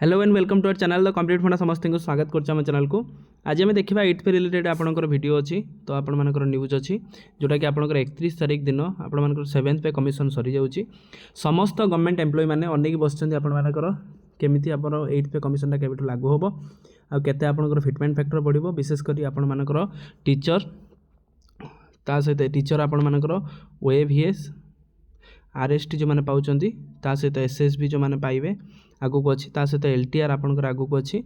Hello and welcome to our channel the complete funda समस्त को स्वागत कर चैनल को। आज आम देखा 8th पे रिलेटेड आपंकर वीडियो अच्छी तो आपर न्यूज अच्छी जोटा कि आपंकर 31 तारीख दिन आपर 7th पे कमिशन सरी जाऊँगी। समस्त गवर्नमेंट एम्प्लॉय मैंने अनेक बस आपर केमी आप 8th पे कमिशनटा के लागू हम आते आपंकर फिटमेंट फैक्टर बढ़ो विशेषकर आपर टीचर ता सहित टीचर आपर OAVS RST जो मैंने पाँच सहित SSB जो मैंने पाइबे आगू को अच्छी सहित LTR आपंकर आगू को अच्छी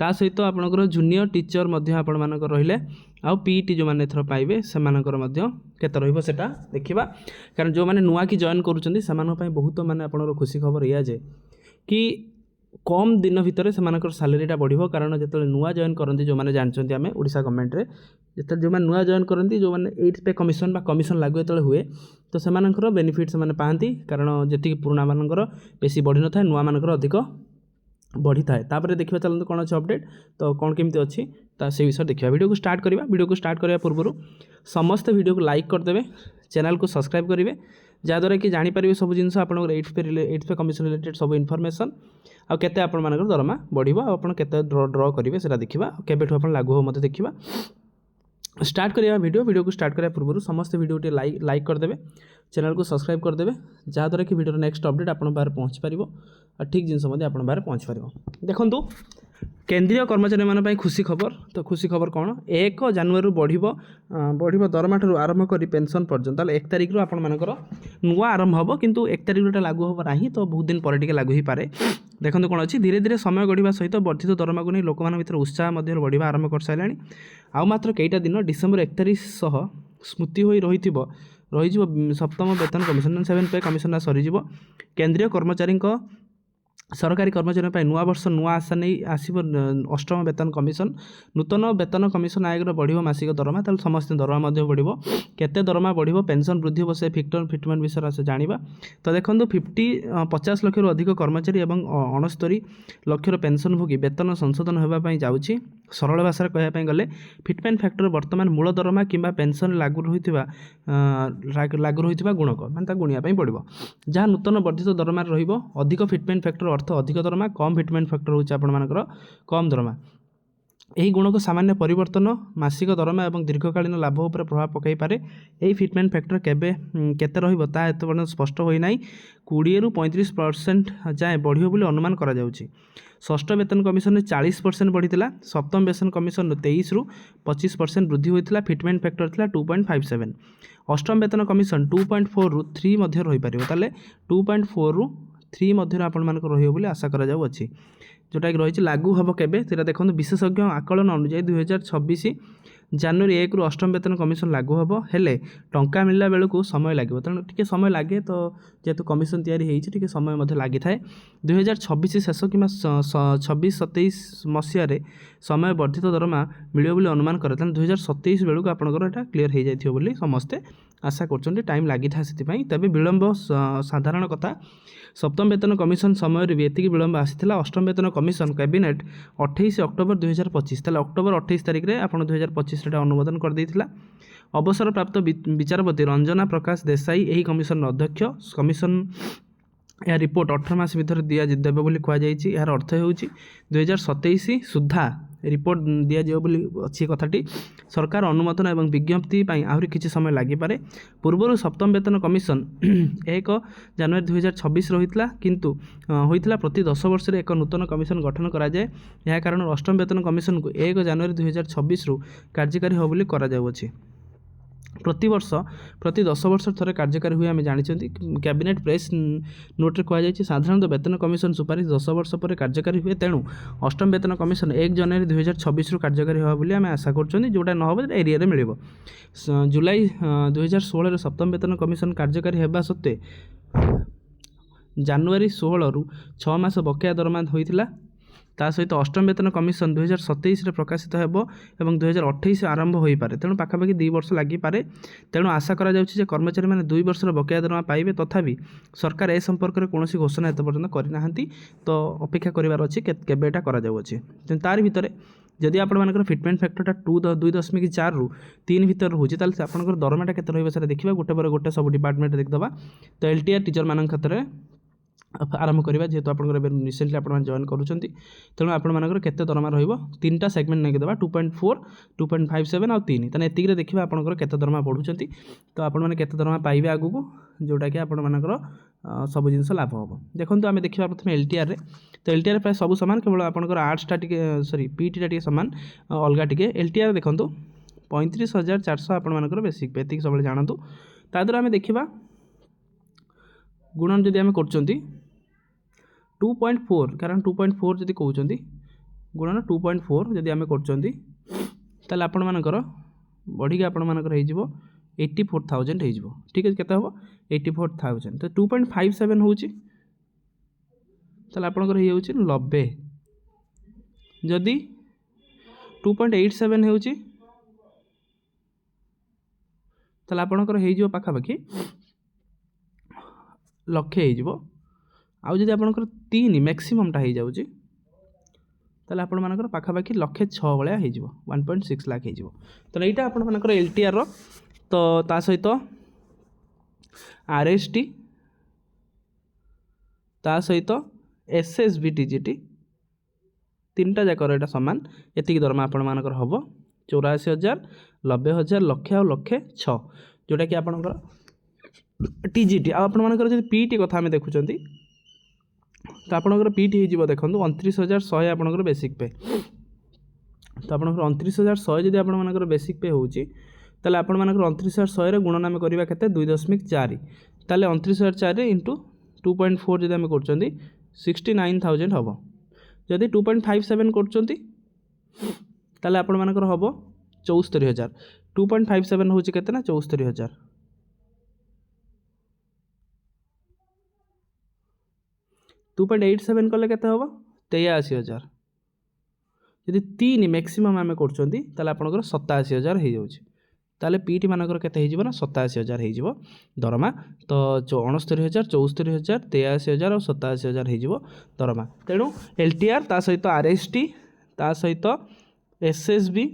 सहित आपंकर जूनियर टीचर आपण रहिले आउ PET जो मैंने एथर पाइबे से केते रहिबो सेटा देखिबा। कारण जो मैंने नुआ की जॉइन करूछंती सेमानो पई बहुत माने आपनकर खुशी खबर या जे कि कम दिन भितर से सैलरीटा बढ़ो। कारण जो नुआ जॉइन करती जो मैंने जानते आम ओडिशा गवर्नमेंट रे जो मैंने नुआ जॉइन करती जो मैंने 8th पे कमिशन कमिशन लागू जो हुए तो से बेनिफिट से पाती। कारण जी पुराणा मानकर बेसी बढ़ी न था नुआ मानकर अधिक बढ़ी थाए। तापर देखिए चलते कौन अच्छे अपडेट तो कौन केमती अच्छी से विषय देखा। वीडियो को स्टार्ट करवा वीडियो को स्टार्ट करने पूर्व समस्त वीडियो को लाइक करदे चैनल को सब्सक्राइब करेंगे जहाँद्वारा कि जानीपर सब जिन आप 8th पे कमिशन रिलेटेड सब इनफॉरमेशन आउ केते आपण मानकर दरमा बढ़िबो आपण केते ड्रॉ करेंगे सेटा देखिबा केबेठु आपण लागू हो मते देखिबा। स्टार्ट करिया वीडियो को स्टार्ट करिया पूर्व समस्त वीडियो टे लाइक करदे चैनल को सब्सक्राइब करदे जहाँद्वारा कि वीडियो नेक्स्ट अपडेट आपण बाहर पहुँच पार और ठीक जिनस आपण बाहर पहुँच पार। देखंतु केंद्रीय कर्मचारी मान खुशी खबर तो खुशी खबर कौन 1 जनवरी बढ़ो दरमा ठार आरंभ कर पेंशन पर्यंत 1 तारिख रू आपण मानकर नुआ आरंभ हम किंतु 1 तारिख लागू हम ना तो बहुत दिन पर लागू ही पारे। देखो कौन अच्छी धीरे धीरे समय गढ़ा सहित वर्धित दरमा को नहीं लोक भर उत्साह बढ़ा आरंभ कर सारे आउ मात्र कईटा दिन डिसेम्बर 1 तारिख सह स्मृति हो रही सप्तम वेतन कमिशन 7th पे कमिशन सरीज केंद्रीय कर्मचारी सरकारी कर्मचारी नुआ वर्ष नुआ आशा नहीं आसब 8म वेतन कमिशन नूतन वेतन कमिशन आयोग बढ़ो मासिक दरमा ताल समस्त दरमा बढ़ो केते दरमा बढ़ो पेंशन वृद्धि हम से फिटमेंट विषय से जाना। तो देखो 50 लाख अधिक कर्मचारी और 69 लाख पेंशन भोगी वेतन संशोधन होगापी जाऊँगी। सरल भाषा कहवाई गले फिटमेंट फैक्टर वर्तमान मूल दरमा कि पेंशन लागू रही गुणक मैं गुणियापी पड़ो जहाँ नूतन वर्धित दरमा अधिक फिटमेंट फैक्टर अर्थ अधिक दरमा कम फिटमेंट फैक्टर होकर कम दरमा। यही गुणक सामान्य परिवर्तन मासिक दरमा और दीर्घकालीन लाभ उपर प्रभाव पकई पारे। यही फिटमेंट फैक्टर केते रहिबो ता एत पर्यंत स्पष्ट होई नाही 20 ରୁ 35% जाए बढ़ियो बोली अनुमान करा जाउची। 6ठ वेतन कमिशन 40% बढ़ीला 7म वेतन कमिशन 23 ରୁ 25% वृद्धि होता फिटमेंट फैक्टर था 2.57। 8म वेतन कमिशन 2.4 ରୁ 3 मध्य रही पारिबो ताले 2.4 ରୁ 3 मध्य आपण मानक रहियो बोली आशा करा जाउ अछि जोटा कि रही लागू हम केबे तेरा देखो विशेषज्ञ आकलन अनुसार 2026 जनवरी 1 ରୁ 8म वेतन कमिशन लागू हम हेले टंका मिलला बेलू को समय लगे तेणु टी समय लगे तो जेहेतु कमिशन या समय लगी थाए 2026 शेष कि 26-27 मसीह समय वर्धित दरमा मिलियो बोली अनुमान करे तेणु 2027 बेलू आपंकर यहाँ क्लीयर हो जाइथिबो बोली समस्ते आशा कर टाइम लगी था से तेज विलंब साधारण कथा। 7म वेतन कमिशन समय भी एति विलंब आसाला 8म वेतन कमिशन कैबिनेट 28 अक्टोबर 2025 ताले अक्टोबर 28 तारिख में आप 2025 अनुमोदन कर देइथिला। अवसर प्राप्त विचारपति रंजना प्रकाश देसाई यही कमिशन अध्यक्ष कमिशन यह रिपोर्ट 18 मास भर दिदेवे बोली कहुई। यार अर्थ हो 2027 सुधा रिपोर्ट दिजाव अच्छी कथाटी सरकार अनुमोदन और विज्ञप्ति आहरी किसी समय लगिपारे। पूर्व 7म वेतन कमिशन 1 जनवरी 2026 रही किंतु होता प्रति 10 वर्ष एक नूतन कमिशन गठन कराए। यह कारण 8म वेतन कमिशन को 1 जनवरी 2026 रु कार्यकारी हो बोली कराଯାउछि। प्रतिवर्ष प्रति 10 वर्ष थरे कार्यकारी हुए आम जानी कैबिनेट प्रेस नोट रे कहुई साधारणतः वेतन कमिशन सुपारिश 10 वर्ष पर कार्यकारी हुए तेणु 8म वेतन कमिशन 1 जनवरी 2026 रु कार्यकारी होगा बोली आम आशा कर जोटा नहब एरिया मिल जुलाई 2016 7म वेतन कमिशन कार्यकारी होगा सत्वे जनवरी 16 रु 6 मास बकेया दरमा होता ता सहित 8म वेतन कमिशन 2027 प्रकाशित होब और 2028 आरंभ हो पारे तेणु पाखापाखि 2 वर्ष लगिपारे। तेणु आशा करा जाउछि कर्मचारी मैंने 2 वर्षर बकेया दरमा पाइबे तथापि सरकार ए संपर्क में कौन घोषणा एत पर्यंत करना तो अपेक्षा करार अच्छी केबे एटा करा जाउछि। तार भितर जदि आपर फिटमेंट फैक्टरटा 2.4 ରୁ 3 भितर रोचे ताले आपंकर दरमाटा केते रहिबा सारा देखिबा गोटे पर गोटे सब डिपार्टमेंट देखदबा। तो LTR टीचर मान क्षेत्र में आरंभ करवा जेहेतु आप रिसेंटली आप जॉइन करुँच तेणु आपर केते दरमा रहीन टा सेगमेंट नहीं देवा 2.4 2.57 आउ 3 तेना एतिक देखिए आपंकर केते दरमा बढ़ुं तो आपने केते दरमा पाइबे आगू जोटा कि आपर सब जिन लाभ हम देखो आम देखा प्रथम एलटीआर रे तो एलटीआर प्राय सब सामान केवल आपंकर आर्ट्सटा टी सॉरी पीटीटा टी सामान अलग टी एलटीआर देखो 35,400 आपर बेसिक पे सब जानतु ताद्वारा आम देखा गुणन जदि आम कर 2.4 कारण 2.4 जदि कहते गुणन 2.4 जदि आम कर आपण मानकर बढ़ी आपर 84,000 हो ठीक है केते हम 84,000 तो 2.57 हूँ आपंकर हो 90 जदि 2.87 हो आपंकर हो पाखापाखि लक्षे हो आउ जदि आपंकर 3 मैक्सिममटा हो जाऊँगी आपर पाखापाखि 1,06,000 भाया हो 1.6 लाख हो तो यहाँ आपर एलटीआर तो ता सहित आरएसटी ता सहित एसएसबी टीजीटी तीनटा जाकर यहाँ सामान एतिक दरमा आपण मानकर हम 84,000 90,000 लक्षे आउ 1,06,000 जोटा कि आपणकर टीजीटी आपर जब पीटी कथा आम देखुं तो आपंकर पीटी हो देखो 29,100 आपंकर बेसिक पे तो आपंकर 29,100 जब आपर बेसिक पे हो ताले आपण मानकर 29,100 गुणन आम करवा के 2.4 ताले 29,400 इंटू 2.4 जब आम कर 69,000 हम जदि 2.57 कर आपण मानकर हम 74,000 2.57 हूँ के 74,000 2.87 कले केते हम 83,000 जदि 3 मैक्सिमम आम कर आपंकर 87,000 हो जाऊँगी ताले पीटी मानकर केते हो 87,000 हो दरमा तो 69,000 74,000 83,000 और 87,000 हो दरमा तेणु एलटीआर ता सहित आरएसटी ता सहित एसएसबी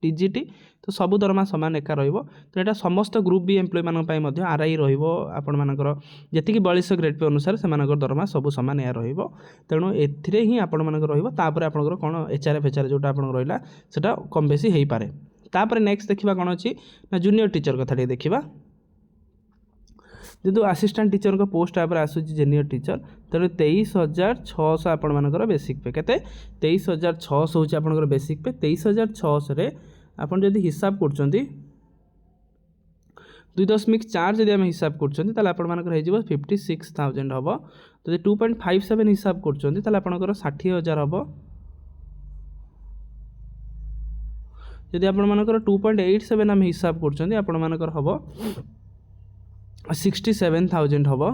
टीजीटी तो सबू दरमा सामान एका रहिबो तो यहाँ समस्त ग्रुप बी एम्प्लॉय मानक आरआई रहिबो आपण मानकर जेतिकी 42 ग्रेड पे अनुसार से मानकर दरमा सबू सामान या रहिबो तेणु एथिरे ही आपण मानकर रहिबो तापर आपनकर कोन एचआरएफ एचआर जोटा आपण रहिला सेटा कम बेसी हेई पारे तापर नेक्स्ट देखिबा कोन अछि ना जूनियर टीचर कथा टे देखिबा जेतु असिस्टेंट टीचर को पोस्ट आपर आसुची जूनियर टीचर तेणु 23,600 आपण मानकर बेसिक पे केते 23,600 होची आपनकर बेसिक पे 23,600 रे आपन जदि हिसाब करछंती 2.4 जदि हम हिसाब करछंती ताले आपण मानकर हो 56,000 हबो तो 2.57 हिसाब करछंती ताले आपनकर 60,000 हबो जदि आपण मानकर 2.87 हम हिसाब करछंती आपण मानकर हबो 67,000 हबो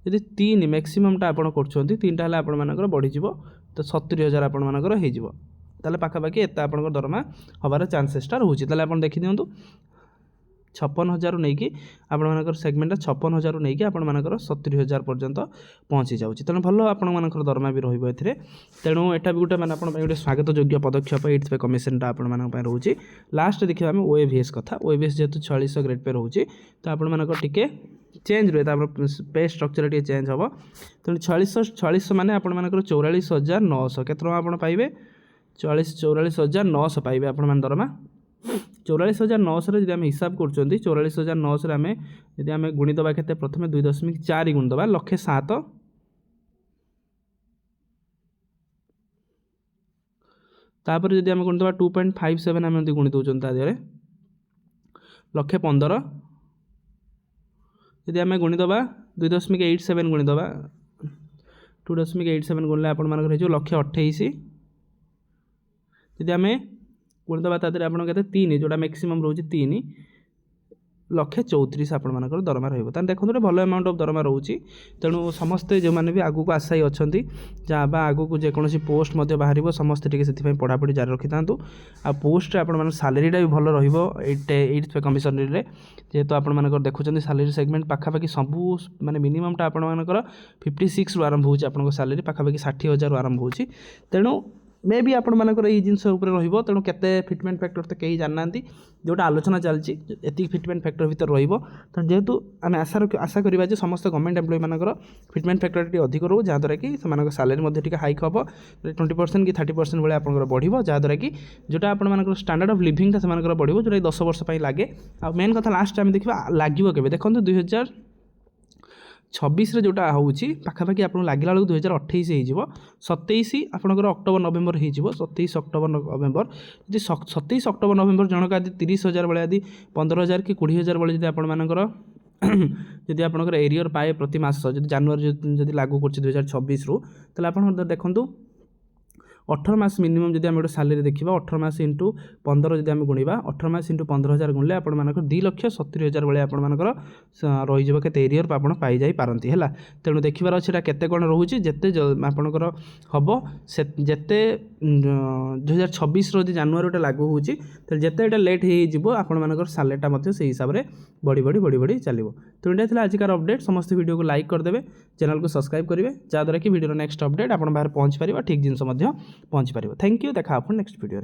जदि 3 मैक्सिममटा आपण करछंती 3टा हला आपण मानकर बढ़ी जिवो तो 70,000 आपण मानकर हो जिवो ताले पाखापाखि एत आपंकर दरमा हबार चान्सेसटा रोचे ताले आपण देखि दियंतु 56,000 नहीं कि आपण मानकर सेगमेंटा 56,000 नहीं कि आपण मानकर 70,000 पर्यंत पहुँची जाऊँगी तेणु भल आपण मानकर दरमा भी रहिबो एथिरे तेणु एटा भी गोटे माने आपण गोटे स्वागत योग्य पदक्षेप 8th पे कमिशनटा आपण मानक पय रहउची लास्ट देखिबा हम ओएवीएस कथा ओएवीएस जेतु 4600 ग्रेड पे रहउची तो आपण मानकर टिके चेंज रहे तापर पे स्ट्रक्चर टिके चेंज हम तेणु 4600 माने आपण मानकर 44,900 केते आपण पाइबे 44,900 पाइबे आपण मान दरमा 44,900 जब आम हिसाब कर 44,900 आम जब आम गुणीदबा के प्रथम 2.4 गुणीदबा 1,07,000 तापर जब आम गुणीदबा 2.57 आम गुणी दौरान तादेह 1,15,000 जब आम गुणीदबा 2.87 गुणीदबा 2.87 गुणिले आपण मानकर हो 1,28,000 जदि आम गुणीदबा तादेह आप 3 जोटा मैक्सिमम रोचे 3 1,34,000 आपण मानकर दरमा रहिबो तान देखो गोटे भल अमाउंट ऑफ दरमा रोची तेणु समस्ते जो मैंने भी आगू को आशायी अच्छा जहाँ बा आगू को जेकोसी पोस्ट बाहर समस्ते टी से पढ़ापढ़ी जारी रखी था आ पोस्ट आप सालेरीटा भी भल रही पे कमिशन रे जेहेतु आप देखुं सालेरी सेगमेंट पाखापाखि सबू माने मिनिममटा आपंकर 56 रु आरंभ हो सालेरी पाखापाखि 60,000 रु आरंभ हो तेणु मे भी आपंकर ये जिनस तेणु केते फिटमेंट फैक्टर तो कहीं जानना जोटा आलोचना चलती ये फिटमेंट फैक्टर भितर तेणु जेहेतु आम आशा करवा समस्त गवर्नमेंट एम्प्लॉय मानकर फिटमेंट फैक्टर अधिक रो जहाँद्वारा कि सैलरी हाइक हम 20% कि 30% भाई आप बढ़ो जहाँद्वारा कि जोटा आप स्टैंडर्ड ऑफ लिविंग से बढ़ो जो 10 वर्ष लगे आ मेन कथा लास्ट टाइम देखा लगे के देखो 2026 जोटा हूँ पाखापाखि आपको लगे बेलू 2028 हो 27 आपंकर अक्टोबर नवेम्बर हो 27 अक्टोबर नवेम्बर जी 27 अक्टोबर नवेम्बर जनक आदि 30,000 भाई आदि 15,000 कि 20,000 भाई जब आपर जदि आपंकर एरियर पाए प्रति मास जब जानुरी जब लागू कर 2026 रु तो आप देखूँ 18 मास मिनिमम जब आम गोटे सालेरी देखा 18 मास इंटू 15 जब आम गुणा 18 मास इंटू 15,000 गुणिले आपर 2,70,000 भाई आपर रही के एरियर आप पाई पारती है तेणु देखार अच्छे केते कौन रोचे जिते आपंकर हम से जिते 2026 जानुरी गोटे लागू हो जिते लेट हो आपर सालेरीटा से हिसाब से बढ़ी बढ़ी बढ़ी बढ़ी चलो तो ये आजिकार अपडेट समस्त वीडियो को लाइक करदे चैनल को सब्सक्राइब करेंगे जहाँद्वारा कि वीडियो नेक्स्ट अपडेट आप बाहर पहुँच पार ठीक जिनस पहुँच पार थैंक यू देखा आप नेक्स्ट वीडियो।